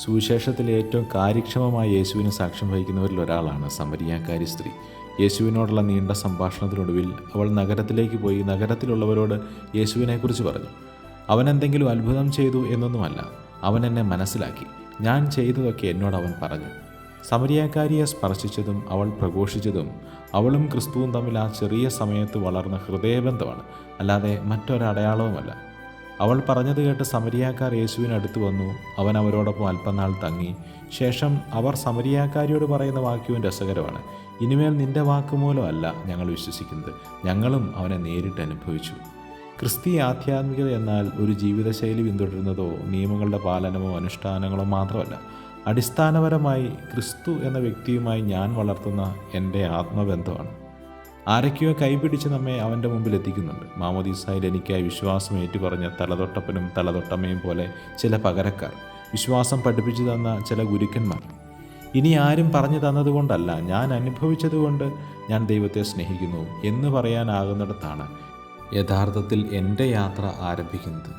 സുവിശേഷത്തിലെ ഏറ്റവും കാര്യക്ഷമമായ യേശുവിന് സാക്ഷ്യം വഹിക്കുന്നവരിൽ ഒരാളാണ് സമരിയാക്കാരി സ്ത്രീ. യേശുവിനോടുള്ള നീണ്ട സംഭാഷണത്തിനൊടുവിൽ അവൾ നഗരത്തിലേക്ക് പോയി നഗരത്തിലുള്ളവരോട് യേശുവിനെക്കുറിച്ച് പറഞ്ഞു. അവൻ എന്തെങ്കിലും അത്ഭുതം ചെയ്തു എന്നൊന്നുമല്ല, അവൻ എന്നെ മനസ്സിലാക്കി. ഞാൻ ചെയ്തതൊക്കെ എന്നോട് അവൻ പറഞ്ഞു. സമരിയാക്കാരിയെ സ്പർശിച്ചതും അവൾ പ്രഘോഷിച്ചതും അവളും ക്രിസ്തുവും തമ്മിൽ ആ ചെറിയ സമയത്ത് വളർന്ന ഹൃദയബന്ധമാണ്, അല്ലാതെ മറ്റൊരടയാളവുമല്ല. അവൾ പറഞ്ഞത് കേട്ട് സമരിയാക്കാർ യേശുവിനടുത്ത് വന്നു. അവൻ അവരോടൊപ്പം അല്പനാൾ തങ്ങി. ശേഷം അവർ സമരിയാക്കാരിയോട് പറയുന്ന വാക്യവും രസകരമാണ്. ഇനിമേൽ നിന്റെ വാക്കുമൂലമല്ല ഞങ്ങൾ വിശ്വസിക്കുന്നത്, ഞങ്ങളും അവനെ നേരിട്ട് അനുഭവിച്ചു. ക്രിസ്തീയ ആധ്യാത്മികത എന്നാൽ ഒരു ജീവിതശൈലി പിന്തുടരുന്നതോ നിയമങ്ങളുടെ പാലനമോ അനുഷ്ഠാനങ്ങളോ മാത്രമല്ല. അടിസ്ഥാനപരമായി ക്രിസ്തു എന്ന വ്യക്തിയുമായി ഞാൻ വളർത്തുന്ന എൻ്റെ ആത്മബന്ധമാണ്. ആരൊക്കെയോ കൈപിടിച്ച് നമ്മെ അവൻ്റെ മുമ്പിൽ എത്തിക്കുന്നുണ്ട്. മാമോദീസായിൽ എനിക്കായി വിശ്വാസം ഏറ്റുപറഞ്ഞ തലതൊട്ടപ്പനും തലതൊട്ടമ്മയും പോലെ ചില പകരക്കാർ, വിശ്വാസം പഠിപ്പിച്ചു തന്ന ചില ഗുരുക്കന്മാർ. ഇനി ആരും പറഞ്ഞു തന്നതുകൊണ്ടല്ല, ഞാൻ അനുഭവിച്ചതുകൊണ്ട് ഞാൻ ദൈവത്തെ സ്നേഹിക്കുന്നു എന്ന് പറയാനാകുന്നിടത്താണ് യഥാർത്ഥത്തിൽ എൻ്റെ യാത്ര ആരംഭിക്കുന്നത്.